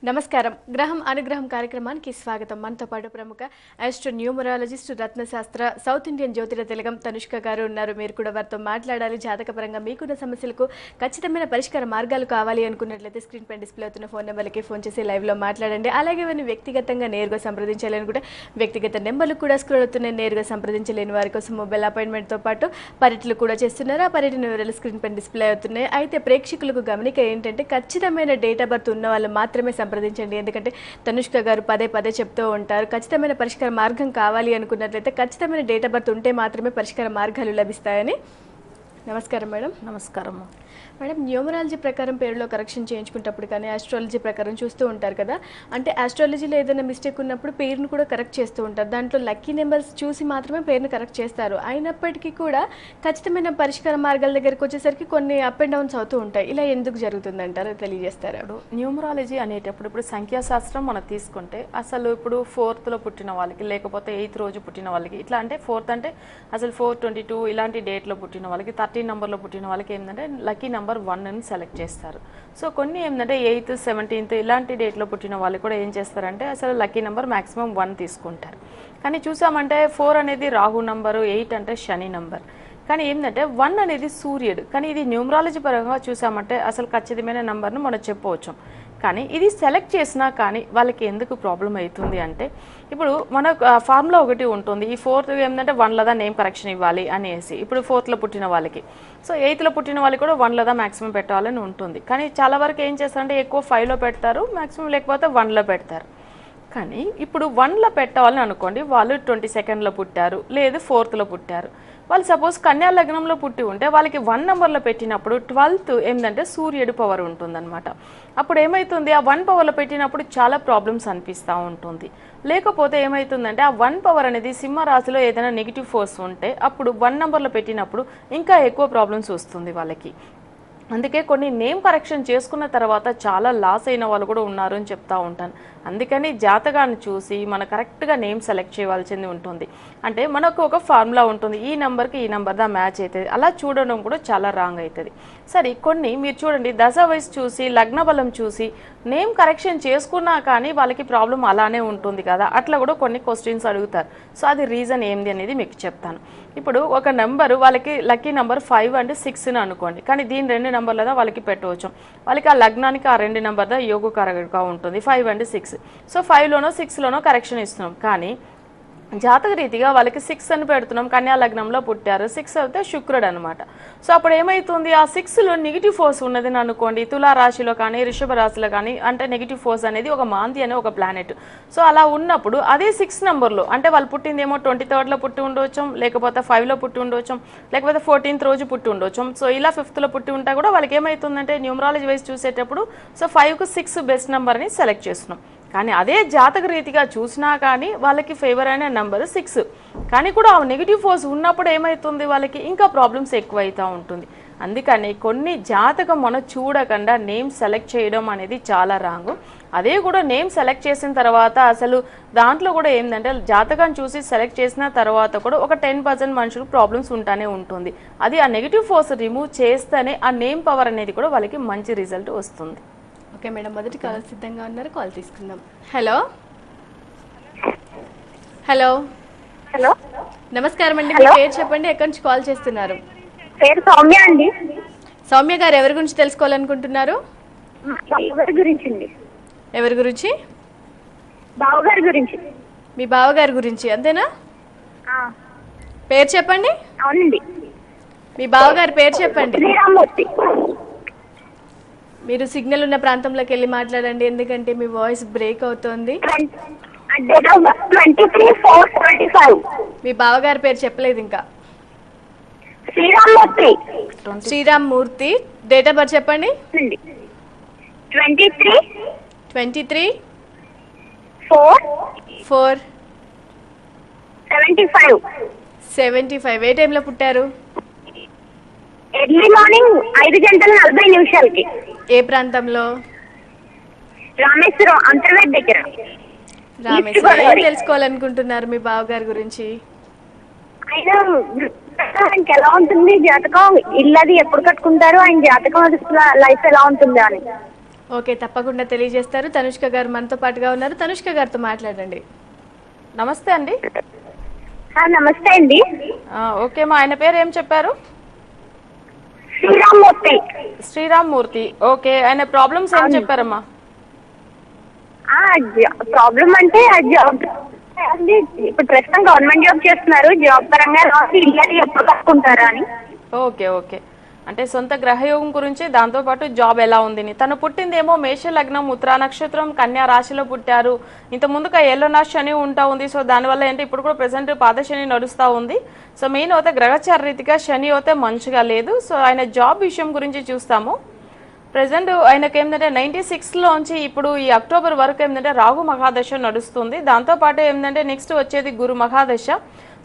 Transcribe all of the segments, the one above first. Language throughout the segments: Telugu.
నమస్కారం. గ్రహం అనుగ్రహం కార్యక్రమానికి స్వాగతం. మనతో పాటు ప్రముఖ ఆస్ట్రో న్యూమరాలజిస్ట్, రత్నశాస్త్ర, సౌత్ ఇండియన్ జ్యోతిర తిలకం తనుష్క గారు ఉన్నారు. మీరు కూడా వారితో మాట్లాడాలి. జాతకపరంగా మీకున్న సమస్యలకు ఖచ్చితమైన పరిష్కార మార్గాలు కావాలి అనుకున్నట్లయితే స్క్రీన్ పై డిస్ప్లే అవుతున్న ఫోన్ నెంబర్కి ఫోన్ చేసి లైవ్లో మాట్లాడండి. అలాగే వారిని వ్యక్తిగతంగా నేరుగా సంప్రదించాలనుకుంటే వ్యక్తిగత నెంబర్లు కూడా స్క్రోల్ అవుతున్నాయి. నేరుగా సంప్రదించలేని వారి కోసం మొబైల్ అపాయింట్మెంట్తో పాటు పర్యటనలు కూడా చేస్తున్నారు. ఆ పర్యటన వివరాలు స్క్రీన్ పై డిస్ప్లే అవుతున్నాయి. అయితే ప్రేక్షకులకు గమనిక ఏంటంటే ఖచ్చితమైన డేట్ ఆఫ్ బర్త్ ఉన్న వాళ్ళు మాత్రమే సంప్రదించండి. ఎందుకంటే తనుష్క గారు పదే పదే చెప్తూ ఉంటారు, ఖచ్చితమైన పరిష్కార మార్గం కావాలి అనుకున్నట్లయితే ఖచ్చితమైన డేట్ ఆఫ్ బర్త్ ఉంటే మాత్రమే పరిష్కార మార్గాలు లభిస్తాయని. నమస్కారం మేడం. నమస్కారం మేడం, న్యూమరాలజీ ప్రకారం పేరులో కరెక్షన్ చేయించుకున్నప్పుడు కానీ ఆస్ట్రాలజీ ప్రకారం చూస్తూ ఉంటారు కదా, అంటే ఆస్ట్రాలజీలో ఏదైనా మిస్టేక్ ఉన్నప్పుడు పేరును కూడా కరెక్ట్ చేస్తూ ఉంటారు. దాంట్లో లక్కీ నెంబర్స్ చూసి మాత్రమే పేరును కరెక్ట్ చేస్తారు. అయినప్పటికీ కూడా ఖచ్చితమైన పరిష్కార మార్గాల దగ్గరికి వచ్చేసరికి కొన్ని అప్ అండ్ డౌన్స్ అవుతూ ఉంటాయి. ఇలా ఎందుకు జరుగుతుందంటారు, తెలియజేస్తారు? ఇప్పుడు న్యూమరాలజీ అనేటప్పుడు ఇప్పుడు సంఖ్యాశాస్త్రం మనం తీసుకుంటే అసలు ఇప్పుడు 4th పుట్టిన వాళ్ళకి, లేకపోతే 8th రోజు పుట్టిన వాళ్ళకి, ఇట్లా అంటే 4th అంటే అసలు 4/22 ఇలాంటి డేట్లో పుట్టిన వాళ్ళకి, 13 నెంబర్లో పుట్టిన వాళ్ళకి ఏంటంటే లక్కీ నెంబర్ 1 సెలెక్ట్ చేస్తారు. సో కొన్ని ఏంటంటే 8th 17th ఇలాంటి డేట్లో పుట్టిన వాళ్ళు కూడా ఏం చేస్తారంటే అసలు లక్కీ నెంబర్ మాక్సిమం 1 తీసుకుంటారు. కానీ చూసామంటే 4 అనేది రాహు నంబరు, 8 అంటే శని నంబర్. కానీ ఏంటంటే 1 అనేది సూర్యుడు. కానీ ఇది న్యూమరాలజీ పరంగా చూసామంటే అసలు ఖచ్చితమైన నెంబర్ను మనం చెప్పవచ్చు. కానీ ఇది సెలెక్ట్ చేసినా కానీ వాళ్ళకి ఎందుకు ప్రాబ్లం అవుతుంది అంటే, ఇప్పుడు మన ఫార్ములా ఒకటి ఉంటుంది. ఈ 4th ఏంటంటే 1 నేమ్ కరెక్షన్ ఇవ్వాలి అనేసి, ఇప్పుడు 4th పుట్టిన వాళ్ళకి, సో 8th పుట్టిన వాళ్ళకి కూడా 1 మ్యాక్సిమం పెట్టాలని ఉంటుంది. కానీ చాలా వరకు ఏం చేస్తారంటే ఎక్కువ 5లో పెడతారు మ్యాక్సిమం, లేకపోతే 1లో పెడతారు. కానీ ఇప్పుడు 1లో పెట్టాలని అనుకోండి, వాళ్ళు 22nd పుట్టారు, లేదు 4th పుట్టారు. వాళ్ళు సపోజ్ కన్యా లగ్నంలో పుట్టి ఉంటే వాళ్ళకి 1 నెంబర్లో పెట్టినప్పుడు 12th ఏంటంటే సూర్యుడు పవర్ ఉంటుందన్నమాట. అప్పుడు ఏమవుతుంది, ఆ 1 పవర్లో పెట్టినప్పుడు చాలా ప్రాబ్లమ్స్ అనిపిస్తూ ఉంటుంది. లేకపోతే ఏమవుతుందంటే ఆ 1 పవర్ అనేది సింహరాశిలో ఏదైనా నెగిటివ్ ఫోర్స్ ఉంటే అప్పుడు 1 నెంబర్లో పెట్టినప్పుడు ఇంకా ఎక్కువ ప్రాబ్లమ్స్ వస్తుంది వాళ్ళకి. అందుకే కొన్ని నేమ్ కరెక్షన్ చేసుకున్న తర్వాత చాలా లాస్ అయిన వాళ్ళు కూడా ఉన్నారు అని చెప్తా ఉంటాను. అందుకని జాతకాన్ని చూసి మన కరెక్ట్గా నేమ్ సెలెక్ట్ చేయవలసింది ఉంటుంది. అంటే మనకు ఒక ఫార్ములా ఉంటుంది, ఈ నెంబర్కి ఈ నెంబర్ దా మ్యాచ్ అవుతుంది. అలా చూడడం కూడా చాలా రాంగ్ అవుతుంది. సరే, కొన్ని మీరు చూడండి, దశ వయసు చూసి లగ్న బలం చూసి నేమ్ కరెక్షన్ చేసుకున్నా కానీ వాళ్ళకి ప్రాబ్లం అలానే ఉంటుంది కదా, అట్లా కూడా కొన్ని క్వశ్చన్స్ అడుగుతారు. సో అది రీజన్ ఏంది అనేది మీకు చెప్తాను. ఇప్పుడు ఒక నెంబరు వాళ్ళకి లక్కీ నెంబర్ 5 and 6 అనుకోండి, కానీ దీని 2 నెంబర్లదా వాళ్ళకి పెట్టవచ్చు. వాళ్ళకి ఆ లగ్నానికి ఆ 2 నెంబర్దా యోగకారకంగా ఉంటుంది, 5 and 6. సో 5లోనో 6లోనో కరెక్షన్ ఇస్తున్నాం. కానీ జాతక రీతిగా వాళ్ళకి 6 అని పెడుతున్నాం, కన్యా లగ్నంలో పుట్టారు, 6 అయితే శుక్రుడు అనమాట. సో అప్పుడు ఏమవుతుంది, ఆ 6లో నెగిటివ్ ఫోర్స్ ఉన్నది అనుకోండి, తులా రాశిలో కానీ వృషభ రాశిలో కానీ, అంటే నెగిటివ్ ఫోర్స్ అనేది ఒక మాంది అనే ఒక ప్లానెట్. సో అలా ఉన్నప్పుడు అదే 6 నెంబర్లో, అంటే వాళ్ళు పుట్టింది ఏమో 23rd పుట్టి ఉండవచ్చు, లేకపోతే 5లో పుట్టి ఉండవచ్చు, లేకపోతే 14th రోజు పుట్టి ఉండవచ్చు. సో ఇలా 5th పుట్టి ఉంటా కూడా వాళ్ళకి ఏమవుతుందంటే న్యూమరాలజీ వైజ్ చూసేటప్పుడు సో 5కు 6 బెస్ట్ నెంబర్ని సెలెక్ట్ చేస్తున్నాం. కానీ అదే జాతక రీతిగా చూసినా కానీ వాళ్ళకి ఫేవర్ అయిన నెంబర్ 6, కానీ కూడా ఆ నెగిటివ్ ఫోర్స్ ఉన్నప్పుడు ఏమవుతుంది, వాళ్ళకి ఇంకా ప్రాబ్లమ్స్ ఎక్కువ అవుతూ ఉంటుంది. అందుకని కొన్ని జాతకం మనం చూడకుండా నేమ్ సెలెక్ట్ చేయడం అనేది చాలా రాంగు. అదే కూడా నేమ్ సెలెక్ట్ చేసిన తర్వాత అసలు దాంట్లో కూడా ఏంటంటే జాతకాన్ని చూసి సెలెక్ట్ చేసిన తర్వాత కూడా ఒక 10% మనుషులకు ప్రాబ్లమ్స్ ఉంటానే ఉంటుంది. అది ఆ నెగిటివ్ ఫోర్స్ రిమూవ్ చేస్తేనే ఆ నేమ్ పవర్ అనేది కూడా వాళ్ళకి మంచి రిజల్ట్ వస్తుంది. ఓకే మేడం, మొదటి కాల్ సిద్ధంగా ఉన్నారు, కాల్ తీసుకుందాం. హలో హలో హలో, నమస్కారం అండి. మీ పేరు చెప్పండి, ఎక్కడి నుంచి కాల్ చేస్తున్నారు? పేరు సౌమ్య అండి. సౌమ్య గారు, ఎవరి గురించి తెలుసుకోవాలనుకుంటున్నారు? ఎవరి గురించి? ఎవరి గురించి? బావగారి గురించి. మీ బావగారి గురించి, అంతేనా? పేరు చెప్పండి. అవునండి. మీ బావగారి పేరు చెప్పండి. శ్రీరామ్మూర్తి. మీరు సిగ్నల్ ఉన్న ప్రాంతంలోకి వెళ్ళి మాట్లాడండి, ఎందుకంటే మీ వాయిస్ బ్రేక్ అవుతోంది. మీ బావగారి పేరు చెప్పలేదు ఇంకా. Sriramamurthy. Sriramamurthy. Date of birth చెప్పండి. 23/4/75. ఏ టైంలో పుట్టారు? ఎర్లీ మార్నింగ్ 5:40 ఏ ప్రాంతంలో? రామేశ్వరం, అంతర్వేది దగ్గర. రామేశ్వరం. ఏం తెలుసుకోవాలనుకుంటున్నారు మీ బావగారి గురించి? ఆయన ఆయనకి ఎలా ఉంటుంది జాతకం, ఇల్లది ఎప్పుడు కట్టుకుంటారు, ఆయన జాతకం లైఫ్ ఎలా ఉంటుంది అని. ఓకే, తప్పకుండా తెలియజేస్తారు. తనుష్క గారు మనతో పాటుగా ఉన్నారు. తనుష్క గారితో మాట్లాడండి. నమస్తే అండి. నమస్తే అండి. ఓకే మా ఆయన పేరు ఏం చెప్పారు? శ్రీరామ్మూర్తి. శ్రీరామ్మూర్తి. ఓకే, ఆయన ప్రాబ్లమ్స్ ఏం చెప్పారమ్మా? ప్రాబ్లం అంటే జాబ్ అండి. ఇప్పుడు ప్రస్తుతం గవర్నమెంట్ జాబ్ చేస్తున్నారు. జాబ్ పరంగా ఇల్లు ఎప్పుడు కట్టుకుంటారా అని. ఓకే ఓకే, అంటే సొంత గ్రహయోగం గురించి, దాంతోపాటు జాబ్ ఎలా ఉంది. తను పుట్టిందేమో మేష లగ్నం, ఉత్తరా నక్షత్రం, కన్యా రాశిలో పుట్టారు. ఇంత ముందుగా ఏళ్ళనా శని ఉంటా ఉంది. సో దానివల్ల ఏంటి ఇప్పుడు కూడా ప్రెసెంట్ పాదశని నడుస్తూ ఉంది. సో మెయిన్ అయితే గ్రహచార రీతిగా శని అయితే మంచిగా లేదు. సో ఆయన జాబ్ విషయం గురించి చూస్తాము. ప్రెసెంట్ ఆయనకి ఏంటంటే 96లోంచి ఇప్పుడు ఈ అక్టోబర్ వరకు ఏంటంటే రాహు మహాదశ నడుస్తుంది. దాంతోపాటు ఏంటంటే నెక్స్ట్ వచ్చేది గురు మహాదశ.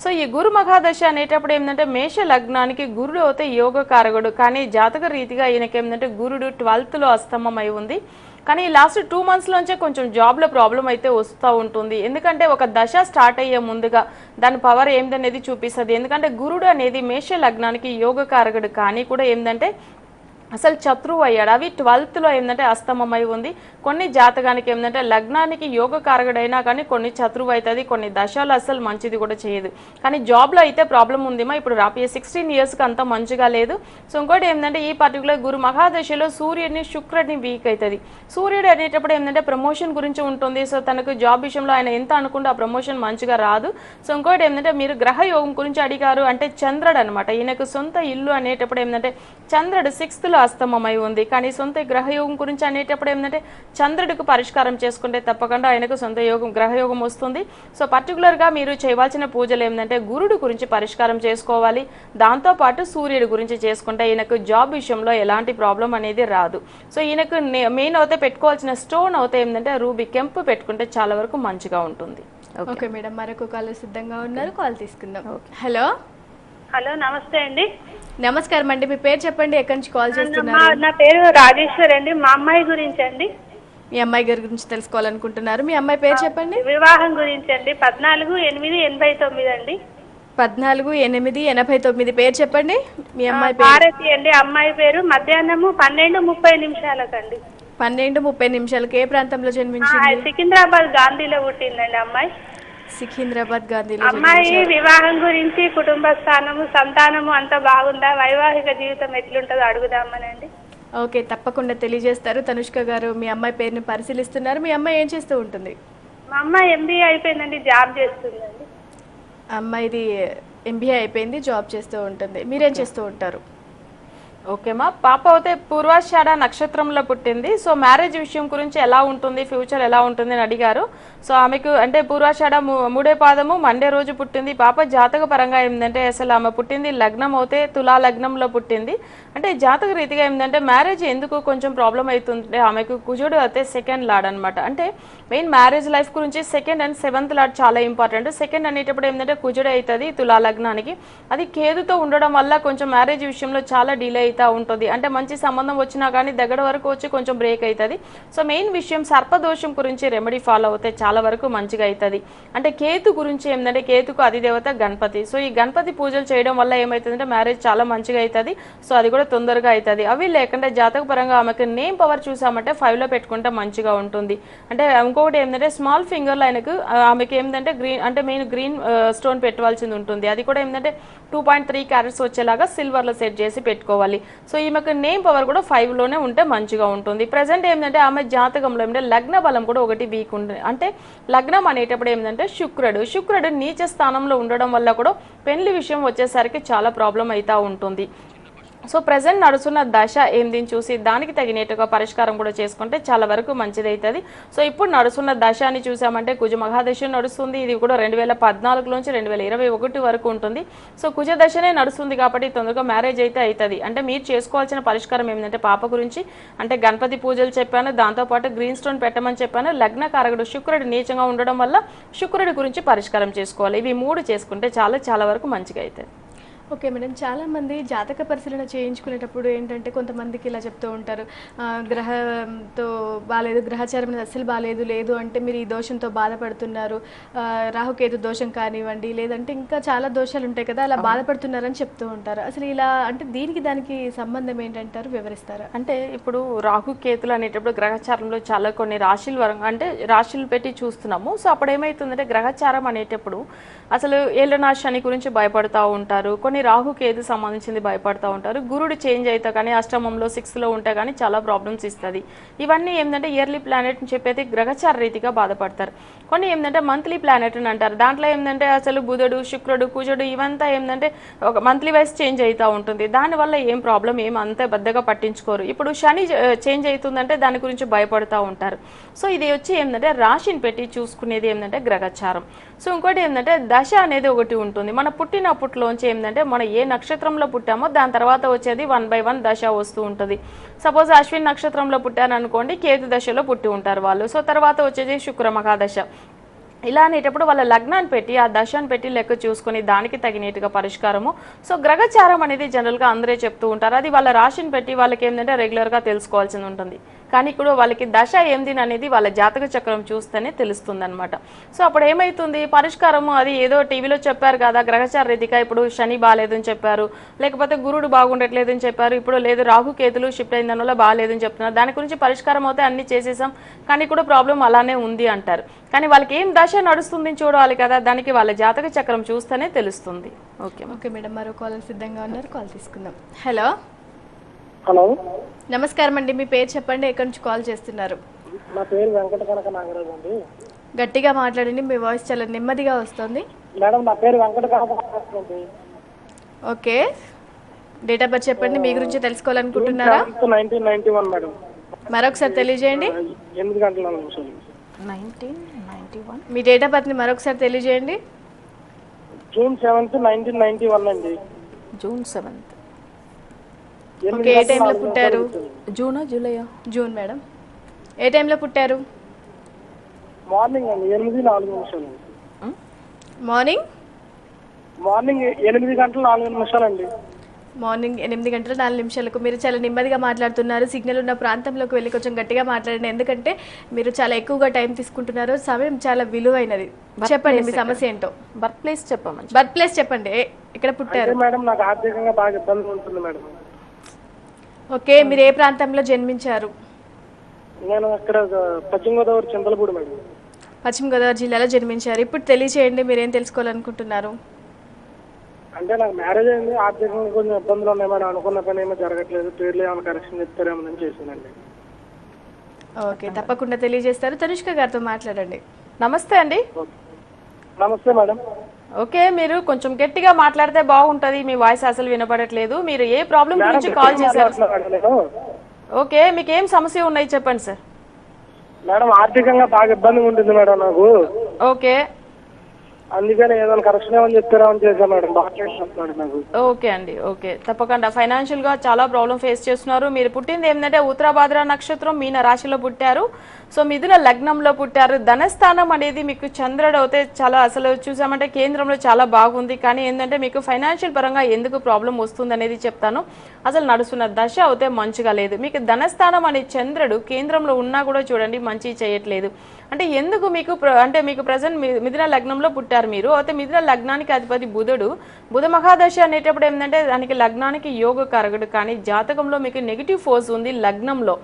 సో ఈ గురు మహాదశ అనేటప్పుడు ఏంటంటే మేష లగ్నానికి గురుడు అయితే యోగకారకుడు. కానీ జాతక రీతిగా ఈయనకి ఏంటంటే గురుడు 12th అస్తమం అయి ఉంది. కానీ లాస్ట్ 2 monthsలోంచే కొంచెం జాబ్లో ప్రాబ్లం అయితే వస్తూ ఉంటుంది. ఎందుకంటే ఒక దశ స్టార్ట్ అయ్యే ముందుగా దాని పవర్ ఏందనేది చూపిస్తుంది. ఎందుకంటే గురుడు అనేది మేష లగ్నానికి యోగకారకుడు, కానీ కూడా ఏంటంటే అసలు శత్రువు అయ్యాడు. అవి 12th ఏంటంటే అస్తమమై ఉంది. కొన్ని జాతకానికి ఏంటంటే లగ్నానికి యోగకారకుడైనా కానీ కొన్ని శత్రువు అవుతుంది, కొన్ని దశలు అసలు మంచిది కూడా చేయదు. కానీ జాబ్లో అయితే ప్రాబ్లం ఉందిమా. ఇప్పుడు రాబోయే 16 yearsకి అంత మంచిగా లేదు. సో ఇంకోటి ఏంటంటే ఈ పర్టికులర్ గురు మహాదశలో సూర్యుడిని శుక్రుడిని వీక్ అవుతుంది. సూర్యుడు అనేటప్పుడు ఏంటంటే ప్రమోషన్ గురించి ఉంటుంది. సో తనకు జాబ్ విషయంలో ఆయన ఎంత అనుకుంటే ఆ ప్రమోషన్ మంచిగా రాదు. సో ఇంకోటి ఏంటంటే మీరు గ్రహ యోగం గురించి అడిగారు, అంటే చంద్రుడు అనమాట. ఈయనకు సొంత ఇల్లు అనేటప్పుడు ఏంటంటే చంద్రుడు 6th అస్తమమై ఉంది. కానీ సొంత గ్రహయోగం గురించి అనేటప్పుడు ఏంటంటే చంద్రుడికి పరిష్కారం చేసుకుంటే తప్పకుండా ఆయనకు సొంత యోగం గ్రహయోగం వస్తుంది. సో పర్టికులర్గా మీరు చేయవలసిన పూజలు ఏంటంటే గురుడు గురించి పరిష్కారం చేసుకోవాలి. దాంతోపాటు సూర్యుడి గురించి చేసుకుంటే ఈయనకు జాబ్ విషయంలో ఎలాంటి ప్రాబ్లం అనేది రాదు. సో ఈయనకు మెయిన్ అయితే పెట్టుకోవాల్సిన స్టోన్ అయితే ఏంటంటే రూబీ కెంపు పెట్టుకుంటే చాలా వరకు మంచిగా ఉంటుంది. ఓకే మేడం, మరొక కాల్ సిద్ధంగా ఉన్నారు, కాల్ తీసుకుందాం. హలో హలో, నమస్తే అండి. నమస్కారం అండి, మీ పేరు చెప్పండి, ఎక్కడి నుంచి కాల్ చేస్తున్నారు? నా పేరు రాజేశ్వరి అండి. మా అమ్మాయి గురించి అండి. మీ అమ్మాయి గారి గురించి తెలుసుకోవాలనుకుంటున్నారు. మీ అమ్మాయి పేరు చెప్పండి. వివాహం గురించి అండి. 14/8/89 అండి. 14/8/89 పేరు చెప్పండి. మీ అమ్మాయి పేరు? భారతి అండి. అమ్మాయి పేరు. మధ్యాహ్నం 12:30 అండి. 12:30 ఏ ప్రాంతంలో జన్మించింది? సికింద్రాబాద్ గాంధీలో పుట్టిందండి అమ్మాయి. సికింద్రాబాద్ గాంధీలో. అమ్మాయి వివాహం గురించి, కుటుంబ స్థానము, సంతానము అంతా బాగుందా, వైవాహిక జీవితం ఎట్లుంటుందో అడుగుదామనండి. ఓకే, తప్పకుండా తెలియజేస్తారు. తనుష్క గారు మీ అమ్మాయి పేరుని పరిశీలిస్తున్నారు. మీ అమ్మాయి ఏం చేస్తూ ఉంటుంది? మా అమ్మాయి MBA అయిపోయిందండి, జాబ్ చేస్తుందండి. అమ్మాయిది MBA అయిపోయింది, జాబ్ చేస్తూ ఉంటుంది. మీరేం చేస్తూ ఉంటారు? ఓకేమా, పాప అయితే పూర్వాషాఢ నక్షత్రంలో పుట్టింది. సో మ్యారేజ్ విషయం గురించి ఎలా ఉంటుంది, ఫ్యూచర్ ఎలా ఉంటుంది అని అడిగారు. సో ఆమెకు అంటే పూర్వాషాఢ 3వ పాదము మండే రోజు పుట్టింది. పాప జాతక పరంగా ఏంటంటే అసలు ఆమె పుట్టింది లగ్నం అయితే తులా లగ్నంలో పుట్టింది. అంటే జాతక రీతిగా ఏంటంటే మ్యారేజ్ ఎందుకు కొంచెం ప్రాబ్లం అవుతుంటే ఆమెకు కుజుడు అయితే 2nd లార్డ్ అనమాట. అంటే మెయిన్ మ్యారేజ్ లైఫ్ గురించి 2nd and 7th లార్డ్ చాలా ఇంపార్టెంట్. 2nd అనేటప్పుడు ఏంటంటే కుజుడు అవుతుంది తులా లగ్నానికి. అది కేతుతో ఉండడం వల్ల కొంచెం మ్యారేజ్ విషయంలో చాలా డిలే అవుతూ ఉంటుంది. అంటే మంచి సంబంధం వచ్చినా కానీ దగ్గర వరకు వచ్చి కొంచెం బ్రేక్ అవుతుంది. సో మెయిన్ విషయం సర్పదోషం గురించి రెమెడీ ఫాలో అవుతే చాలా వరకు మంచిగా అవుతుంది. అంటే కేతు గురించి ఏంటంటే కేతుకు అధిదేవత గణపతి. సో ఈ గణపతి పూజలు చేయడం వల్ల ఏమవుతుందంటే మ్యారేజ్ చాలా మంచిగా అవుతుంది. సో అది కూడా తొందరగా అవుతుంది. అవి లేకుంటే జాతక పరంగా ఆమెకు నేమ్ పవర్ చూసామంటే 5లో పెట్టుకుంటే మంచిగా ఉంటుంది. అంటే ఇంకొకటి ఏంటంటే స్మాల్ ఫింగర్లో ఆమెకి ఏంటంటే గ్రీన్ అంటే మెయిన్ గ్రీన్ స్టోన్ పెట్టవలసింది ఉంటుంది. అది కూడా ఏంటంటే 2.3 carats వచ్చేలాగా సిల్వర్లో సెట్ చేసి పెట్టుకోవాలి. సో ఈమెకు నేమ్ పవర్ కూడా 5లోనే ఉంటే మంచిగా ఉంటుంది. ప్రజెంట్ ఏంటంటే ఆమె జాతకంలో ఏంటంటే లగ్న బలం కూడా ఒకటి వీక్ ఉంటుంది. అంటే లగ్నం అనేటప్పుడు ఏంటంటే శుక్రుడు నీచ స్థానంలో ఉండడం వల్ల కూడా పెళ్లి విషయం వచ్చేసరికి చాలా ప్రాబ్లం అవుతూ ఉంటుంది. సో ప్రెసెంట్ నడుస్తున్న దశ ఏంది చూసి దానికి తగినట్టుగా పరిష్కారం కూడా చేసుకుంటే చాలా వరకు మంచిది అవుతుంది. సో ఇప్పుడు నడుస్తున్న దశ అని చూసామంటే కుజ మహాదశ నడుస్తుంది. ఇది కూడా 2014 నుంచి 2021 వరకు ఉంటుంది. సో కుజ దశనే నడుస్తుంది కాబట్టి తొందరగా మ్యారేజ్ అయితే అవుతుంది. అంటే మీరు చేసుకోవాల్సిన పరిష్కారం ఏంటంటే పాప గురించి అంటే గణపతి పూజలు చెప్పాను, దాంతోపాటు గ్రీన్ స్టోన్ పెట్టమని చెప్పాను. లగ్న కారకుడు శుక్రుడు నీచంగా ఉండడం వల్ల శుక్రుడి గురించి పరిష్కారం చేసుకోవాలి. ఇవి 3 చేసుకుంటే చాలా వరకు మంచిగా అవుతుంది. ఓకే మేడం, చాలామంది జాతక పరిశీలన చేయించుకునేటప్పుడు ఏంటంటే కొంతమందికి ఇలా చెప్తూ ఉంటారు, గ్రహంతో బాగాలేదు, గ్రహచారం అనేది అస్సలు బాగాలేదు, లేదు అంటే మీరు ఈ దోషంతో బాధపడుతున్నారు, రాహుకేతు దోషం కానివ్వండి, లేదంటే ఇంకా చాలా దోషాలు ఉంటాయి కదా, అలా బాధపడుతున్నారని చెప్తూ ఉంటారు. అసలు ఇలా అంటే దీనికి దానికి సంబంధం ఏంటంటారు, వివరిస్తారా? అంటే ఇప్పుడు రాహుకేతులు అనేటప్పుడు గ్రహచారంలో చాలా కొన్ని రాశుల వరంగా అంటే రాశులు పెట్టి చూస్తున్నాము. సో అప్పుడు ఏమవుతుందంటే గ్రహచారం అనేటప్పుడు అసలు ఏళ్ళనా శని గురించి భయపడతా ఉంటారు, కొన్ని రాహుకేతు సంబంధించింది భయపడతా ఉంటారు, గురుడు చేంజ్ అయితే కానీ అష్టమంలో 6లో ఉంటే కానీ చాలా ప్రాబ్లమ్స్ ఇస్తుంది. ఇవన్నీ ఏంటంటే ఇయర్లీ ప్లానెట్ అని చెప్పేది గ్రహచార రీతిగా బాధపడతారు. కొన్ని ఏంటంటే మంత్లీ ప్లానెట్ అని అంటారు, దాంట్లో ఏంటంటే అసలు బుధుడు శుక్రుడు కుజుడు ఇవంతా ఏంటంటే ఒక మంత్లీ వైజ్ చేంజ్ అవుతూ ఉంటుంది. దానివల్ల ఏం ప్రాబ్లం ఏం అంత పెద్దగా పట్టించుకోరు. ఇప్పుడు శని చేంజ్ అవుతుందంటే దాని గురించి భయపడుతూ ఉంటారు. సో ఇది వచ్చి ఏంటంటే రాశిని పెట్టి చూసుకునేది ఏంటంటే గ్రహచారం. సో ఇంకోటి ఏంటంటే దశ అనేది ఒకటి ఉంటుంది. మన పుట్టినప్పట్లోంచి ఏంటంటే మనం ఏ నక్షత్రంలో పుట్టామో దాని తర్వాత వచ్చేది 1 by 1 దశ వస్తూ ఉంటుంది. సపోజ్ అశ్విన్ నక్షత్రంలో పుట్టాను అనుకోండి, కేతు దశలో పుట్టి ఉంటారు వాళ్ళు. సో తర్వాత వచ్చేది శుక్ర మహాదశ. ఇలా అనేటప్పుడు వాళ్ళ లగ్నాన్ని పెట్టి ఆ దశను పెట్టి లెక్క చూసుకొని దానికి తగినట్టుగా పరిష్కారము. సో గ్రహచారం అనేది జనరల్గా అందరే చెప్తూ ఉంటారు, అది వాళ్ళ రాశిని పెట్టి వాళ్ళకి ఏంటంటే రెగ్యులర్గా తెలుసుకోవాల్సి ఉంటుంది. కానీ ఇప్పుడు వాళ్ళకి దశ ఏంది అనేది వాళ్ళ జాతక చక్రం చూస్తేనే తెలుస్తుంది అనమాట. సో అప్పుడు ఏమవుతుంది పరిష్కారము, అది ఏదో టీవీలో చెప్పారు కదా గ్రహచార రీతిగా ఇప్పుడు శని బాగాలేదని చెప్పారు, లేకపోతే గురుడు బాగుండట్లేదని చెప్పారు, ఇప్పుడు లేదు రాహుకేతులు షిఫ్ట్ అయిన దానివల్ల బాగాలేదని చెప్తున్నారు, దాని గురించి పరిష్కారం అయితే అన్ని చేసేసాం కానీ కూడా ప్రాబ్లం అలానే ఉంది అంటారు. కానీ వాళ్ళకి ఏం దశ నడుస్తుంది చూడాలి కదా, దానికి వాళ్ళ జాతక చక్రం చూస్తేనే తెలుస్తుంది. ఓకే ఓకే మేడం, మరో కాల్ సిద్ధంగా ఉన్నారు, కాల్ తీసుకుందాం. హలో హలో, నమస్కారం అండి, మీ పేరు చెప్పండి, ఎక్కడి నుంచి కాల్ చేస్తున్నారు? నా పేరు వెంకట కనక నాగరాజు అండి. గట్టిగా మాట్లాడండి, మీ వాయిస్ చాలా నెమ్మదిగా వస్తుంది. మేడం నా పేరు వెంకట కనక నాగరాజు అండి. ఓకే, డేట్ ఆఫ్ బర్త్ చెప్పండి, మీ గురించి తెలుసుకోవాలనుకుంటున్నారా? 1991 మేడం. మరొకసారి తెలియజేయండి. 8:04 1991 మీ డేట్ ఆఫ్ బర్త్ని మరొకసారి తెలియజేయండి. జూన్ 7th 1991 అండి. June 7th. ఓకే, ఏ టైంలో పుట్టారు? జూనా జూలైయా? June madam. ఏ టైంలో పుట్టారు? మార్నింగ్ అండి 8:04 మార్నింగ్ 8:04 అండి. మార్నింగ్ 8:04 మీరు చాలా నెమ్మదిగా మాట్లాడుతున్నారు. సిగ్నల్ ఉన్న ప్రాంతంలోకి వెళ్ళి కొంచెం గట్టిగా మాట్లాడండి, ఎందుకంటే మీరు చాలా ఎక్కువగా టైం తీసుకుంటున్నారు, సమయం చాలా విలువైనది. చెప్పండి మీ సమస్య ఏంటో. బర్త్ ప్లేస్ చెప్పమని. బర్త్ ప్లేస్ చెప్పండి, ఇక్కడ పుట్టారు? మేడం నాకు ఆర్థికంగా బాగా ఇబ్బంది ఉంటుంది మేడం. ఓకే, మీరు ఏ ప్రాంతంలో జన్మించారు? నేను అక్కడ పశ్చిమ గోదావరి చింతలపూడి మేడం. పశ్చిమ గోదావరి జిల్లాలో జన్మించారు. ఇప్పుడు తెలియచేయండి, మీరు ఏం తెలుసుకోవాలనుకుంటున్నారు? అంటే నాకు మ్యారేజ్ అయింది, ఆర్థికంగా కొంచెం ఇబ్బందులు ఉన్నాయి మేడం, అనుకున్న పని ఏమో జరగట్లేదు, పేర్లు ఏమైనా కరెక్షన్ చెప్తారేమో అని చేశానండి. ఓకే, తప్పకుండా తెలియజేస్తారు. తనుష్క గారితో మాట్లాడండి. నమస్తే అండి. నమస్తే మేడం. ఓకే, మీరు కొంచెం గట్టిగా మాట్లాడితే బాగుంటది, మీ వాయిస్ అసలు వినపడట్లేదు. మీరు ఏ ప్రాబ్లం గురించి కాల్ చేశారు? ఓకే, మీకు ఏం సమస్య ఉన్నాయి చెప్పండి సార్. మేడం ఆర్థికంగా బాగా ఇబ్బందిగా ఉంటుంది మేడం నాకు. ఓకే, అందుకని ఏదైనా కరెక్షన్ ఏమని చెప్తారా అని చేశాను మేడం. డాక్టర్ నాకు. ఓకే అండి, ఓకే తప్పకుండా. ఫైనాన్షియల్ గా చాలా ప్రాబ్లం ఫేస్ చేస్తున్నారు. మీరు పుట్టింది ఏంటంటే ఉత్తరాభాద్ర నక్షత్రం మీన రాశిలో పుట్టారు. సో మిథున లగ్నంలో పుట్టారు. ధనస్థానం అనేది మీకు చంద్రుడు అయితే చాలా అసలు చూసామంటే కేంద్రంలో చాలా బాగుంది, కానీ ఏంటంటే మీకు ఫైనాన్షియల్ పరంగా ఎందుకు ప్రాబ్లం వస్తుంది అనేది చెప్తాను. అసలు నడుస్తున్న దశ అయితే మంచిగా లేదు. మీకు ధనస్థానం అనే చంద్రుడు కేంద్రంలో ఉన్నా కూడా చూడండి మంచి చేయట్లేదు. అంటే ఎందుకు మీకు అంటే మీకు ప్రజెంట్ మిథున లగ్నంలో పుట్టారు మీరు, అయితే మిథున లగ్నానికి అధిపతి బుధుడు. బుధ మహాదశ అనేటప్పుడు ఏంటంటే దానికి లగ్నానికి యోగ కారకుడు, కానీ జాతకంలో మీకు నెగిటివ్ ఫోర్స్ ఉంది లగ్నంలో.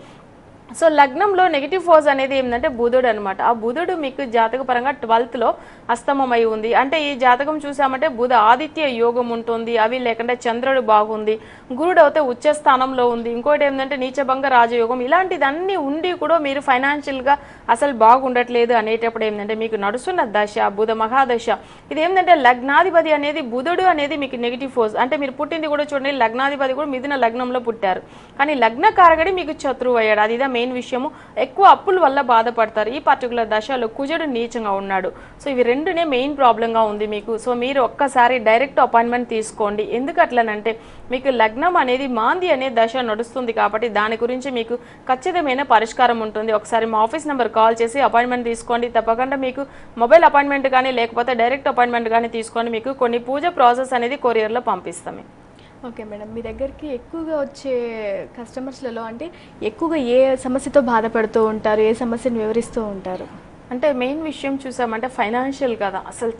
సో లగ్నంలో నెగిటివ్ ఫోర్స్ అనేది ఏంటంటే బుధుడు అనమాట. ఆ బుధుడు మీకు జాతక పరంగా 12th లో అస్తమమై ఉంది. అంటే ఈ జాతకం చూసామంటే బుధ ఆదిత్య యోగం ఉంటుంది, అవి లేకుంటే చంద్రుడు బాగుంది, గురుడు అయితే ఉచ్చ స్థానంలో ఉంది, ఇంకోటి ఏంటంటే నీచభంగ రాజయోగం, ఇలాంటిదన్నీ ఉండి కూడా మీరు ఫైనాన్షియల్ గా అసలు బాగుండట్లేదు అనేటప్పుడు ఏంటంటే మీకు నడుస్తున్న దశ బుధ మహాదశ. ఇది ఏంటంటే లగ్నాధిపతి అనేది బుధుడు అనేది మీకు నెగిటివ్ ఫోర్స్. అంటే మీరు పుట్టింది కూడా చూడండి లగ్నాధిపతి కూడా మిథున లగ్నంలో పుట్టారు, కానీ లగ్న కారకుడి మీకు శత్రువు అయ్యాడు. అది మెయిన్ విషయము ఎక్కువ అప్పుల వల్ల బాధపడతారు. ఈ పర్టికులర్ దశలో కుజుడు నీచంగా ఉన్నాడు. సో ఇవి రెండునే మెయిన్ ప్రాబ్లంగా ఉంది మీకు. సో మీరు ఒక్కసారి డైరెక్ట్ అపాయింట్మెంట్ తీసుకోండి. ఎందుకు అట్లనంటే మీకు లగ్నం అనేది మాంది అనే దశ నడుస్తుంది కాబట్టి దాని గురించి మీకు ఖచ్చితమైన పరిష్కారం ఉంటుంది. ఒకసారి మా ఆఫీస్ నెంబర్ కాల్ చేసి అపాయింట్మెంట్ తీసుకోండి. తప్పకుండా మీకు మొబైల్ అపాయింట్మెంట్ కానీ లేకపోతే డైరెక్ట్ అపాయింట్మెంట్ కానీ తీసుకొని మీకు కొన్ని పూజ ప్రాసెస్ అనేది కొరియర్లో పంపిస్తాము. ఓకే మేడం, మీ దగ్గరికి ఎక్కువగా వచ్చే కస్టమర్స్లలో అంటే ఎక్కువగా ఏ సమస్యతో బాధపడుతూ ఉంటారు, ఏ సమస్యను వివరిస్తూ ఉంటారు? అంటే మెయిన్ విషయం చూసామంటే ఫైనాన్షియల్ కదా, అసలు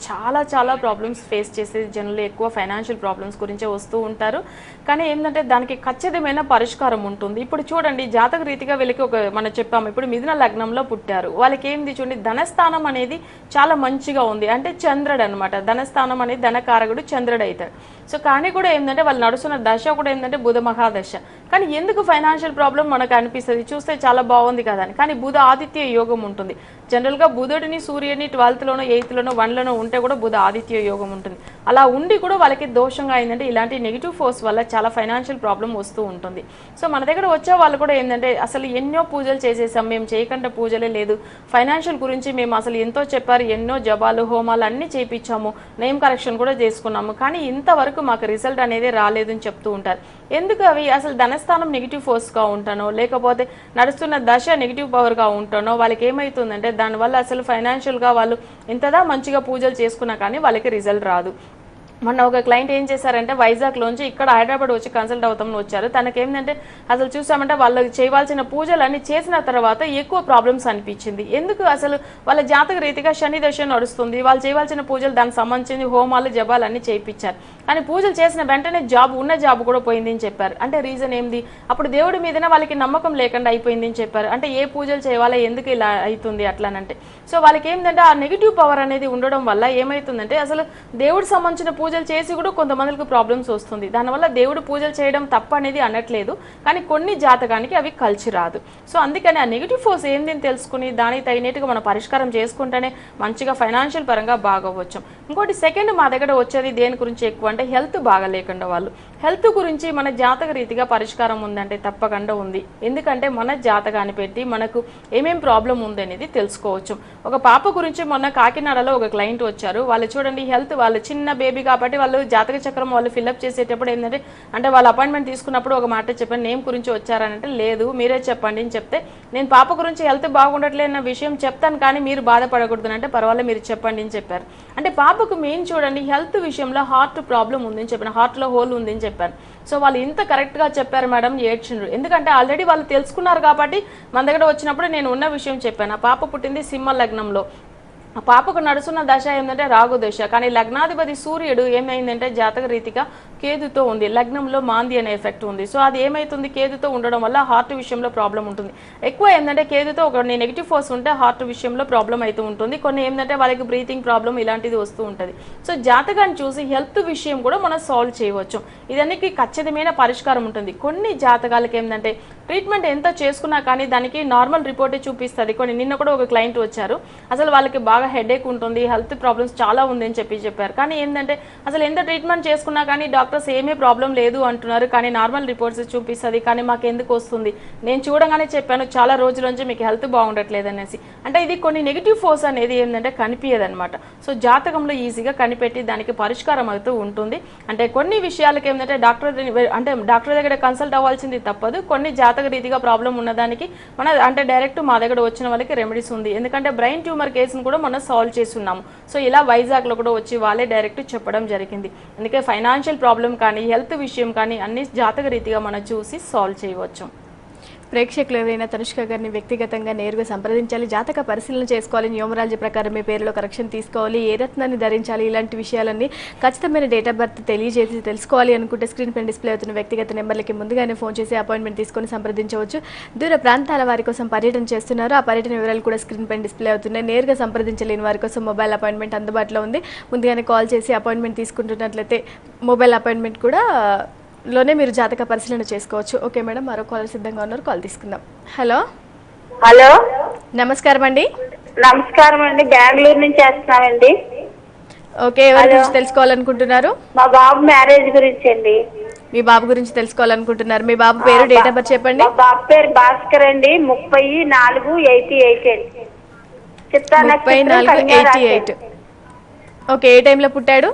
చాలా ప్రాబ్లమ్స్ ఫేస్ చేసేది జనరల్ ఎక్కువ ఫైనాన్షియల్ ప్రాబ్లమ్స్ గురించే వస్తూ ఉంటారు. కానీ ఏంటంటే దానికి ఖచ్చితమైన పరిష్కారం ఉంటుంది. ఇప్పుడు చూడండి జాతక రీతిగా వీళ్ళకి మనం చెప్పాము, ఇప్పుడు మిథున లగ్నంలో పుట్టారు. వాళ్ళకి ఏంది చూడండి, ధనస్థానం అనేది చాలా మంచిగా ఉంది. అంటే చంద్రుడు అనమాట, ధనస్థానం అనేది ధనకారకుడు చంద్రుడు అవుతాడు. సో కానీ కూడా ఏంటంటే వాళ్ళు నడుస్తున్న దశ కూడా ఏంటంటే బుధ మహాదశ. కానీ ఎందుకు ఫైనాన్షియల్ ప్రాబ్లం మనకు అనిపిస్తుంది, చూస్తే చాలా బాగుంది కదా అని. కానీ బుధ ఆదిత్య యోగం ఉంటుంది. జనరల్గా బుధుడిని సూర్యుడిని 12th లోనో 8th లోనో 1 లోనో ఉంటే కూడా బుధ ఆదిత్య యోగం ఉంటుంది. అలా ఉండి కూడా వాళ్ళకి దోషంగా అయిందంటే ఇలాంటి నెగిటివ్ ఫోర్స్ వల్ల చాలా ఫైనాన్షియల్ ప్రాబ్లం వస్తూ ఉంటుంది. సో మన దగ్గర వచ్చే వాళ్ళు కూడా ఏంటంటే అసలు ఎన్నో పూజలు చేసేసాం, మేము చేయకుండా పూజలే లేదు, ఫైనాన్షియల్ గురించి మేము అసలు ఎంతో చెప్పారు, ఎన్నో జపాలు హోమాలు అన్నీ చేయించాము, నేమ్ కరెక్షన్ కూడా చేసుకున్నాము, కానీ ఇంతవరకు మాకు రిజల్ట్ అనేది రాలేదు అని చెప్తూ ఉంటారు. ఎందుకు అవి అసలు ధనస్థానం నెగిటివ్ ఫోర్స్గా ఉంటానో లేకపోతే నడుస్తున్న దశ నెగిటివ్ పవర్గా ఉంటానో వాళ్ళకి ఏమవుతుందంటే దానివల్ల అసలు ఫైనాన్షియల్గా వాళ్ళు ఇంతదా మంచిగా పూజలు చేసుకున్నా కానీ వాళ్ళకి రిజల్ట్ రాదు. మొన్న ఒక క్లయింట్ ఏం చేశారంటే వైజాగ్లోంచి ఇక్కడ హైదరాబాద్ వచ్చి కన్సల్ట్ అవుతామని వచ్చారు. తనకేంటంటే అసలు చూసామంటే వాళ్ళు చేయవలసిన పూజలన్నీ చేసిన తర్వాత ఎక్కువ ప్రాబ్లమ్స్ అనిపించింది. ఎందుకు అసలు వాళ్ళ జాతక రీతిగా శని దశ నడుస్తుంది, వాళ్ళు చేయవలసిన పూజలు దానికి సంబంధించిన హోమాలు జపాలు అన్నీ చేయించారు. కానీ పూజలు చేసిన వెంటనే ఉన్న జాబ్ కూడా పోయింది అని చెప్పారు. అంటే రీజన్ ఏంది, అప్పుడు దేవుడి మీదనే వాళ్ళకి నమ్మకం లేకుండా అయిపోయింది అని చెప్పారు. అంటే ఏ పూజలు చేయాలా, ఎందుకు ఇలా అవుతుంది అట్లానంటే. సో వాళ్ళకి ఏంటంటే ఆ నెగిటివ్ పవర్ అనేది ఉండడం వల్ల ఏమవుతుందంటే అసలు దేవుడికి సంబంధించిన పూజలు చేసి కూడా కొంతమందికి ప్రాబ్లమ్స్ వస్తుంది. దానివల్ల దేవుడు పూజలు చేయడం తప్పు అనేది అనట్లేదు, కానీ కొన్ని జాతకానికి అవి కలిసి రాదు. సో అందుకని ఆ నెగిటివ్ ఫోర్స్ ఏందని తెలుసుకుని దానికి తగినట్టుగా మనం పరిష్కారం చేసుకుంటేనే మంచిగా ఫైనాన్షియల్ పరంగా బాగవచ్చు. ఇంకోటి సెకండ్ మా దగ్గర వచ్చేది దేని గురించి ఎక్కువ అంటే హెల్త్ బాగాలేకుండా వాళ్ళు. హెల్త్ గురించి మన జాతక రీతిగా పరిష్కారం ఉందంటే తప్పకుండా ఉంది. ఎందుకంటే మన జాతకాన్ని పెట్టి మనకు ఏమేం ప్రాబ్లం ఉంది అనేది తెలుసుకోవచ్చు. ఒక పాప గురించి మొన్న కాకినాడలో ఒక క్లయింట్ వచ్చారు. వాళ్ళు చూడండి హెల్త్, వాళ్ళు చిన్న బేబీ కాబట్టి వాళ్ళు జాతక చక్రం వాళ్ళు ఫిల్అప్ చేసేటప్పుడు ఏంటంటే అంటే వాళ్ళ అపాయింట్మెంట్ తీసుకున్నప్పుడు ఒక మాట చెప్పాను, నేమ్ గురించి వచ్చారనంటే లేదు మీరే చెప్పండి అని చెప్తే, నేను పాప గురించి హెల్త్ బాగుండట్లేదు అన్న విషయం చెప్తాను కానీ మీరు బాధపడకూడదు అంటే పర్వాలేదు మీరు చెప్పండి అని చెప్పారు. అంటే పాపకు మెయిన్ చూడండి హెల్త్ విషయంలో హార్ట్ ప్రాబ్లం ఉందని చెప్పాను, హార్ట్లో హోల్ ఉందని చెప్పాను. సో వాళ్ళు ఇంత కరెక్ట్గా చెప్పారు మేడం, ఏడ్చిండ్రు. ఎందుకంటే ఆల్రెడీ వాళ్ళు తెలుసుకున్నారు కాబట్టి మన దగ్గర వచ్చినప్పుడు నేను ఉన్న విషయం చెప్పాను. ఆ పాప పుట్టింది సింహ లగ్నంలో. ఆ పాపకు నడుస్తున్న దశ ఏంటంటే రాగు దశ. కానీ లగ్నాధిపతి సూర్యుడు ఏమైందంటే జాతక రీతిగా కేతుతో ఉంది, లగ్నంలో మాంది అనే ఎఫెక్ట్ ఉంది. సో అది ఏమైతుంది, కేతుతో ఉండడం వల్ల హార్ట్ విషయంలో ప్రాబ్లం ఉంటుంది. ఎక్కువ ఏంటంటే కేతుతో ఒక నెగిటివ్ ఫోర్స్ ఉంటే హార్ట్ విషయంలో ప్రాబ్లం అయితే ఉంటుంది. కొన్ని ఏంటంటే వాళ్ళకి బ్రీతింగ్ ప్రాబ్లం ఇలాంటిది వస్తూ ఉంటుంది. సో జాతకాన్ని చూసి హెల్త్ విషయం కూడా మనం సాల్వ్ చేయవచ్చు. ఇదానికి ఖచ్చితమైన పరిష్కారం ఉంటుంది. కొన్ని జాతకాలకి ఏంటంటే ట్రీట్మెంట్ ఎంత చేసుకున్నా కానీ దానికి నార్మల్ రిపోర్టే చూపిస్తుంది. కొన్ని నిన్న కూడా ఒక క్లయింట్ వచ్చారు, అసలు వాళ్ళకి బాగా హెడేక్ ఉంటుంది, హెల్త్ ప్రాబ్లమ్స్ చాలా ఉంది అని చెప్పారు. కానీ ఏంటంటే అసలు ఎంత ట్రీట్మెంట్ చేసుకున్నా కానీ డాక్టర్స్ ఏమీ ప్రాబ్లం లేదు అంటున్నారు, కానీ నార్మల్ రిపోర్ట్స్ చూపిస్తుంది, కానీ మాకు ఎందుకు వస్తుంది, నేను చూడగానే చెప్పాను చాలా రోజుల నుంచి మీకు హెల్త్ బాగుండట్లేదు అనేసి. అంటే ఇది కొన్ని నెగిటివ్ ఫోర్స్ అనేది ఏంటంటే కనిపించదు అనమాట. సో జాతకంలో ఈజీగా కనిపెట్టి దానికి పరిష్కారం అవుతూ ఉంటుంది. అంటే కొన్ని విషయాలకి ఏంటంటే డాక్టర్ దగ్గర కన్సల్ట్ అవ్వాల్సింది తప్పదు. కొన్ని జాతక రీతిగా ప్రాబ్లం ఉన్నదానికి మన అంటే డైరెక్ట్ మా దగ్గర వచ్చిన వాళ్ళకి రెమెడీస్ ఉంది. ఎందుకంటే బ్రెయిన్ ట్యూమర్ కేసును కూడా మనం సాల్వ్ చేస్తున్నాము. సో ఇలా వైజాగ్లో కూడా వచ్చి వాళ్ళే డైరెక్ట్ చెప్పడం జరిగింది. అందుకే ఫైనాన్షియల్ ప్రాబ్లం కానీ హెల్త్ విషయం కానీ అన్ని జాతక రీతిగా మనం చూసి సాల్వ్ చేయవచ్చు. ప్రేక్షకులు ఎవరైనా తనుష్క గారిని వ్యక్తిగతంగా నేరుగా సంప్రదించాలి, జాతక పరిశీలన చేసుకోవాలి, న్యూమరాలజీ ప్రకారం మీ పేరులో కరెక్షన్ తీసుకోవాలి, ఏ రత్నాన్ని ధరించాలి, ఇలాంటి విషయాలన్నీ ఖచ్చితమైన డేట్ ఆఫ్ బర్త్ తెలియజేసి తెలుసుకోవాలి అనుకుంటే స్క్రీన్ పైన డిస్ప్లే అవుతున్న వ్యక్తిగత నెంబర్లకి ముందుగానే ఫోన్ చేసి అపాయింట్మెంట్ తీసుకొని సంప్రదించవచ్చు. దూర ప్రాంతాల వారి కోసం పర్యటన చేస్తున్నారు, ఆ పర్యటన వివరాలు కూడా స్క్రీన్ పైన డిస్ప్లే అవుతున్నాయి. నేరుగా సంప్రదించలేని వారి కోసం మొబైల్ అపాయింట్మెంట్ అందుబాటులో ఉంది. ముందుగానే కాల్ చేసి అపాయింట్మెంట్ తీసుకుంటున్నట్లయితే మొబైల్ అపాయింట్మెంట్ కూడా లోనే మీరు జాతక పరిశీలన చేసుకోవచ్చు. ఓకే మేడం, మరో కాలర్ సిద్ధంగా ఉన్నారు, కాల్ తీసుకుందాం. హలో హలో నమస్కారం అండి. నమస్కారం అండి, బెంగళూరు నుంచి చేస్తున్నామండి. ఓకే, ఎవరి గురించి తెలుసుకోవాలనుకుంటున్నారు? మా బాబు మ్యారేజ్ గురించి అండి. మీ బాబు గురించి తెలుసుకోవాలనుకుంటున్నారు. మీ బాబు పేరు, డేట్ ఆఫ్ బర్త్ చెప్పండి. మా బాబు పేరు భాస్కర్ అండి. 3488 చిత్తా నక్షత్రం, కన్యా రాశి. 3488. ఓకే, ఏ టైంలో పుట్టాడు?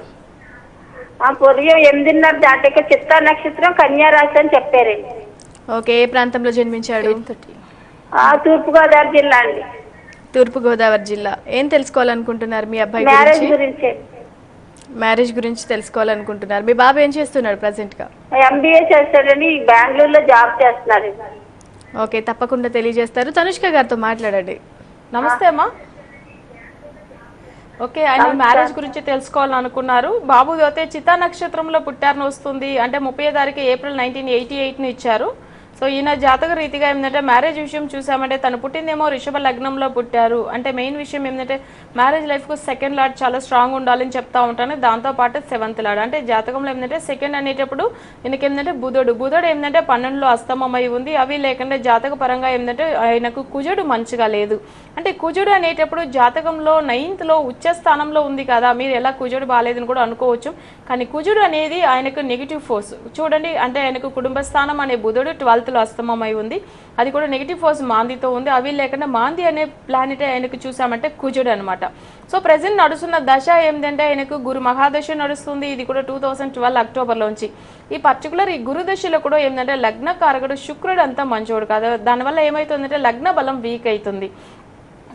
ఉదయం 8:30 దాటాక చిత్తా నక్షత్రం, కన్యా రాశి అని చెప్పారండి. ఓకే, ఏ ప్రాంతంలో జన్మించాడు? తూర్పుగోదావరి జిల్లా అండి. తూర్పుగోదావరి జిల్లా. ఏం తెలుసుకోవాలనుకుంటున్నారు మీ అబ్బాయి మ్యారేజ్ గురించి? గురించి మ్యారేజ్ గురించి తెలుసుకోవాలనుకుంటున్నారు. మీ బాబు ఏం చేస్తున్నాడు ప్రజెంట్ గా? MBA చేస్తాడని బెంగళూరులో జాబ్ చేస్తున్నాడు. ఓకే, తప్పకుండా తెలియజేస్తారు. తనుష్క గారితో మాట్లాడండి. నమస్తే అమ్మా. ఓకే, ఆయన మ్యారేజ్ గురించి తెలుసుకోవాలనుకున్నారు. బాబు అయితే చిత్తా నక్షత్రంలో పుట్టారని వస్తుంది. అంటే 30వ తారీఖు ఏప్రిల్ 1988 ఇచ్చారు. సో ఈయన జాతక రీతిగా ఏంటంటే మ్యారేజ్ విషయం చూసామంటే తను పుట్టిందేమో రిషభ లగ్నంలో పుట్టారు. అంటే మెయిన్ విషయం ఏంటంటే మ్యారేజ్ లైఫ్ కు సెకండ్ లార్డ్ చాలా స్ట్రాంగ్ ఉండాలని చెప్తా ఉంటాను. దాంతో పాటు 7th లార్డ్ అంటే జాతకంలో ఏంటంటే సెకండ్ అనేటప్పుడు ఈయనకి ఏంటంటే బుధుడు ఏంటంటే 12లో అస్తమమై ఉంది. అవి లేకుంటే జాతక పరంగా ఏంటంటే ఆయనకు కుజుడు మంచిగా లేదు. అంటే కుజుడు అనేటప్పుడు జాతకంలో 9th లో ఉచ్చ స్థానంలో ఉంది కదా, మీరు ఎలా కుజుడు బాగాలేదని కూడా అనుకోవచ్చు. కానీ కుజుడు అనేది ఆయనకు నెగిటివ్ ఫోర్స్ చూడండి. అంటే ఆయనకు కుటుంబ స్థానం అనే బుధుడు 12th లో అస్తమమై ఉంది. అది కూడా నెగిటివ్ ఫోర్స్ మాందితో ఉంది. అవి లేకుండా మాంది అనే ప్లానెట్ ఆయనకు చూసామంటే కుజుడు అనమాట. సో ప్రెసెంట్ నడుస్తున్న దశ ఏంటంటే ఆయనకు గురు మహాదశ నడుస్తుంది. ఇది కూడా 2012 అక్టోబర్లోంచి. ఈ పర్టికులర్ ఈ గురు దశలో కూడా ఏంటంటే లగ్న కారకుడు శుక్రుడు అంతా మంచోడు కాదు. దానివల్ల ఏమవుతుందంటే లగ్న బలం వీక్ అవుతుంది.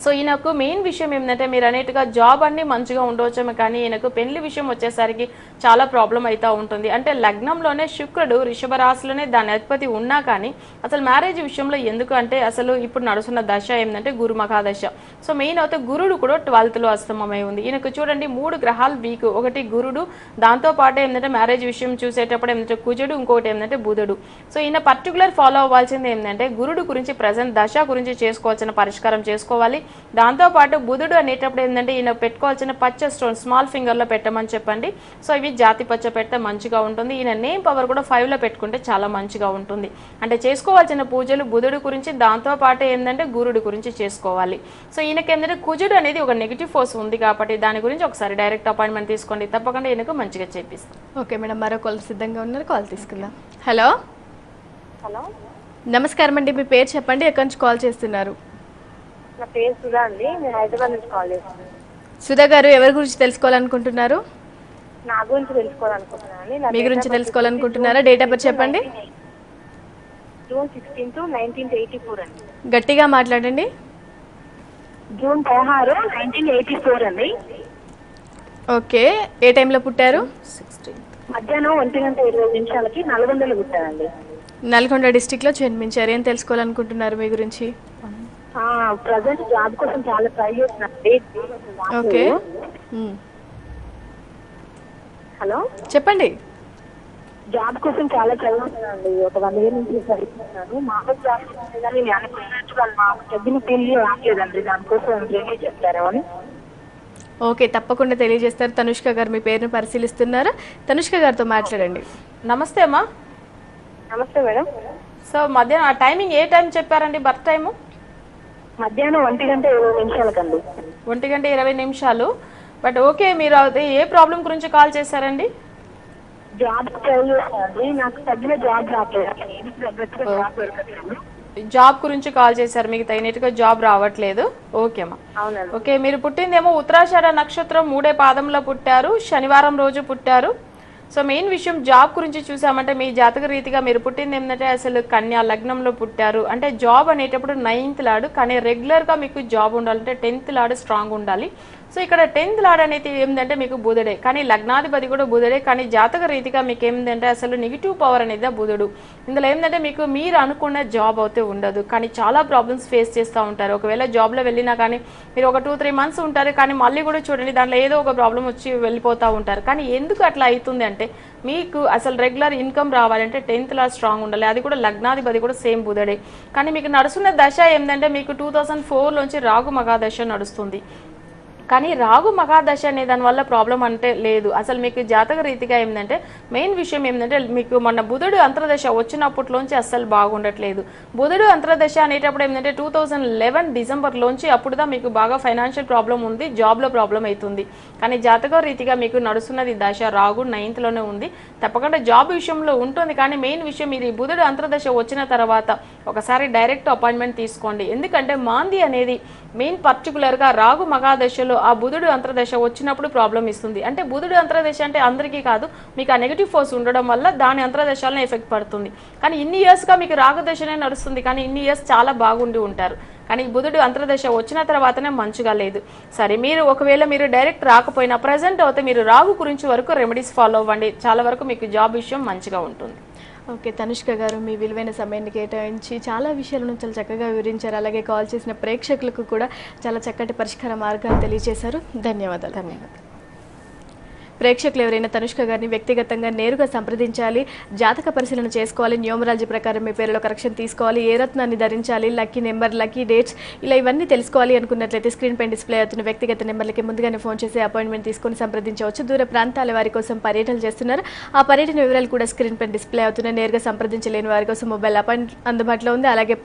సో ఈయనకు మెయిన్ విషయం ఏంటంటే మీరు అనేట్టుగా జాబ్ అన్ని మంచిగా ఉండవచ్చేమో, కానీ ఈయనకు పెళ్లి విషయం వచ్చేసరికి చాలా ప్రాబ్లం అవుతూ ఉంటుంది. అంటే లగ్నంలోనే శుక్రుడు వృషభ రాశిలోనే దాని అధిపతి ఉన్నా కానీ అసలు మ్యారేజ్ విషయంలో ఎందుకు అంటే అసలు ఇప్పుడు నడుస్తున్న దశ ఏంటంటే గురు మహాదశ. సో మెయిన్ అయితే గురుడు కూడా 12th లో అస్తమమై ఉంది. ఈయనకు చూడండి 3 గ్రహాలు వీక్. ఒకటి గురుడు, దాంతో పాటు ఏంటంటే మ్యారేజ్ విషయం చూసేటప్పుడు ఏంటంటే కుజుడు, ఇంకోటి ఏంటంటే బుధుడు. సో ఈయన పర్టికులర్ ఫాలో అవ్వాల్సింది ఏంటంటే గురుడు గురించి ప్రజెంట్ దశ గురించి చేసుకోవాల్సిన పరిష్కారం చేసుకోవాలి. దాంతో పాటు బుధుడు అనేటప్పుడు ఏంటంటే ఈయన పెట్టుకోవాల్సిన పచ్చ స్టోన్ స్మాల్ ఫింగర్ లో పెట్టమని చెప్పండి. సో ఇవి జాతి పచ్చ పెడితే మంచిగా ఉంటుంది. ఈయన నేమ్ పవర్ కూడా 5 లో పెట్టుకుంటే చాలా మంచిగా ఉంటుంది. అంటే చేసుకోవాల్సిన పూజలు బుధుడు గురించి, దాంతో పాటు ఏంటంటే గురుడు గురించి చేసుకోవాలి. సో ఈయనకి ఏంటంటే కుజుడు అనేది ఒక నెగిటివ్ ఫోర్స్ ఉంది కాబట్టి దాని గురించి ఒకసారి డైరెక్ట్ అపాయింట్మెంట్ తీసుకోండి. తప్పకుండా ఈయనకు మంచిగా చేపిస్తాం. ఓకే మేడం, మరో కాల్ సిద్ధంగా ఉన్నారు, కాల్ తీసుకుందాం. హలో హలో, నమస్కారం అండి. మీ పేరు చెప్పండి, ఎక్కడి నుంచి కాల్ చేస్తున్నారు? నా పేరు సుధా అండి. నేను హైదరాబాద్ నుంచి కాల్ చేస్తున్నాను. సుధా గారు, ఎవరి గురించి తెలుసుకోవాలనుకుంటున్నారు? నా గురించి తెలుసుకోవాలనుకుంటున్నాను. మీ గురించి తెలుసుకోవాలనుకుంటున్నారా? డేట్ ఆఫ్ బర్త్ చెప్పండి. జూన్ 16, 1984 అండి. గట్టిగా మాట్లాడండి. జూన్ 16, 1984 అండి. ఓకే, ఏ టైంలో పుట్టారు? మధ్యాహ్నం 1:20 నల్గొండలో పుట్టానండి. నల్గొండ డిస్టిక్ లో జన్మించారు. ఏం తెలుసుకోవాలనుకుంటున్నారు మీ గురించి? ప్రజెంట్ జాబ్ కోసం చాలా ట్రై చేస్తున్నాండి. ఓకే, హలో చెప్పండి. జాబ్ కోసం చాలా ట్రై చేస్తున్నానండి. ఒక 1 year నుంచి ట్రై చేస్తున్నాను. మాకు జాబ్ చేయాలని నేను అనుకున్నట్టు వాళ్ళు మాకు తగ్గిన పెళ్లి రావట్లేదండి. దానికోసం ఏమీ చెప్తారో అని. ఓకే, తప్పకుండా తెలియజేస్తారు. తనుష్క గారు మీ పేరును పరిశీలిస్తున్నారా? తనుష్క గారితో మాట్లాడండి. నమస్తే అమ్మా. నమస్తే మేడం. సో మధ్యాహ్నం టైమింగ్ ఏ టైం చెప్పారండి? బర్త్ టైము మధ్యాహ్నం 1:20 కండి. 1:20. బట్ ఓకే, మీరు అది ఏ ప్రాబ్లం గురించి కాల్ చేశారండి? జాబ్ ట్రై చేస్తానండి. నాకు తగ్గిన జాబ్ రావట్లేదు. జాబ్ గురించి కాల్ చేశారు, మీకు తగినట్టుగా జాబ్ రావట్లేదు. ఓకే అమ్మా. అవునండి. ఓకే, మీరు పుట్టిందేమో ఉత్తరాషాఢ నక్షత్రం 3వ పాదంలో పుట్టారు, శనివారం రోజు పుట్టారు. సో మెయిన్ విషయం జాబ్ గురించి చూసామంటే మీ జాతక రీతిగా మీరు పుట్టింది ఏంటంటే అసలు కన్యా లగ్నంలో పుట్టారు. అంటే జాబ్ అనేటప్పుడు 9th లార్డ్, కానీ రెగ్యులర్గా మీకు జాబ్ ఉండాలంటే 10th లార్డ్ స్ట్రాంగ్ ఉండాలి. సో ఇక్కడ 10th లార్డ్ అనేది ఏంటంటే మీకు బుధుడే, కానీ లగ్నాధిపతి కూడా బుధుడే. కానీ జాతక రీతిగా మీకు ఏంటంటే అసలు నెగిటివ్ పవర్ అనేది బుధుడు. ఇందులో ఏంటంటే మీకు మీరు అనుకున్న జాబ్ అయితే ఉండదు, కానీ చాలా ప్రాబ్లమ్స్ ఫేస్ చేస్తూ ఉంటారు. ఒకవేళ జాబ్లో వెళ్ళినా కానీ మీరు ఒక 2-3 months ఉంటారు, కానీ మళ్ళీ కూడా చూడండి దాంట్లో ఏదో ఒక ప్రాబ్లం వచ్చి వెళ్ళిపోతూ ఉంటారు. కానీ ఎందుకు అట్లా అవుతుంది అంటే మీకు అసలు రెగ్యులర్ ఇన్కమ్ రావాలంటే 10th లార్డ్ స్ట్రాంగ్ ఉండాలి. అది కూడా లగ్నాధిపతి కూడా సేమ్ బుధుడే. కానీ మీకు నడుస్తున్న దశ ఏంటంటే మీకు 2004 నుంచి రాగు మహాదశ నడుస్తుంది. కానీ రాగు మహాదశ అనే దాని వల్ల ప్రాబ్లం అంటే లేదు. అసలు మీకు జాతక రీతిగా ఏంటంటే మెయిన్ విషయం ఏంటంటే మీకు మొన్న బుధుడు అంతర్దశ వచ్చినప్పట్లోంచి అస్సలు బాగుండట్లేదు. బుధుడు అంతర్దశ అనేటప్పుడు ఏంటంటే 2011 డిసెంబర్లోంచి అప్పుడుదా మీకు బాగా ఫైనాన్షియల్ ప్రాబ్లం ఉంది, జాబ్లో ప్రాబ్లం అవుతుంది. కానీ జాతక రీతిగా మీకు నడుస్తున్నది దశ రాగు 9th లోనే ఉంది. తప్పకుండా జాబ్ విషయంలో ఉంటుంది. కానీ మెయిన్ విషయం ఇది బుధుడు అంతర్దశ వచ్చిన తర్వాత ఒకసారి డైరెక్ట్ అపాయింట్మెంట్ తీసుకోండి. ఎందుకంటే మాంది అనేది మెయిన్ పర్టికులర్గా రాగు మహాదశలో ఆ బుధుడు అంతర్దశ వచ్చినప్పుడు ప్రాబ్లం ఇస్తుంది. అంటే బుధుడు అంతర్దశ అంటే అందరికీ కాదు, మీకు ఆ నెగిటివ్ ఫోర్స్ ఉండడం వల్ల దాని అంతర్దశాలను ఎఫెక్ట్ పడుతుంది. కానీ ఇన్ని ఇయర్స్గా మీకు రాగదశనే నడుస్తుంది, కానీ ఇన్ని ఇయర్స్ చాలా బాగుండి ఉంటారు. కానీ బుధుడు అంతర్దశ వచ్చిన తర్వాతనే మంచిగా లేదు. సరే, మీరు ఒకవేళ మీరు డైరెక్ట్ రాకపోయినా ప్రజెంట్ అయితే మీరు రాగు గురించి వరకు రెమెడీస్ ఫాలో అవ్వండి. చాలా వరకు మీకు జాబ్ విషయం మంచిగా ఉంటుంది. ఓకే, తనుష్క గారు మీ విలువైన సమయాన్ని కేటాయించి చాలా విషయాలను చాలా చక్కగా వివరించారు. అలాగే కాల్ చేసిన ప్రేక్షకులకు కూడా చాలా చక్కటి పరిష్కార మార్గాలు తెలియజేశారు. ధన్యవాదాలు. ప్రేక్షకులు ఎవరైనా తనుష్క గారిని వ్యక్తిగతంగా నేరుగా సంప్రదించాలి, జాతక పరిశీలన చేసుకోవాలి, న్యూమరాలజీ ప్రకారం మీ పేరులో కరెక్షన్ తీసుకోవాలి, ఏ రత్నాన్ని ధరించాలి, లక్కీ నెంబర్, లక్కీ డేట్స్, ఇలా ఇవన్నీ తెలుసుకోవాలి అనుకున్నట్లయితే స్క్రీన్ పైన డిస్ప్లే అవుతున్న వ్యక్తిగత నెంబర్లకి ముందుగానే ఫోన్ చేసి అపాయింట్మెంట్ తీసుకొని సంప్రదించవచ్చు. దూర ప్రాంతాల వారి కోసం పర్యటనలు చేస్తున్నారు, ఆ పర్యటన వివరాలు కూడా స్క్రీన్ పైన డిస్ప్లే అవుతున్నాయి. నేరుగా సంప్రదించలేని వారి కోసం మొబైల్ అపాయింట్మెంట్ అందుబాటులో ఉంది. అలాగే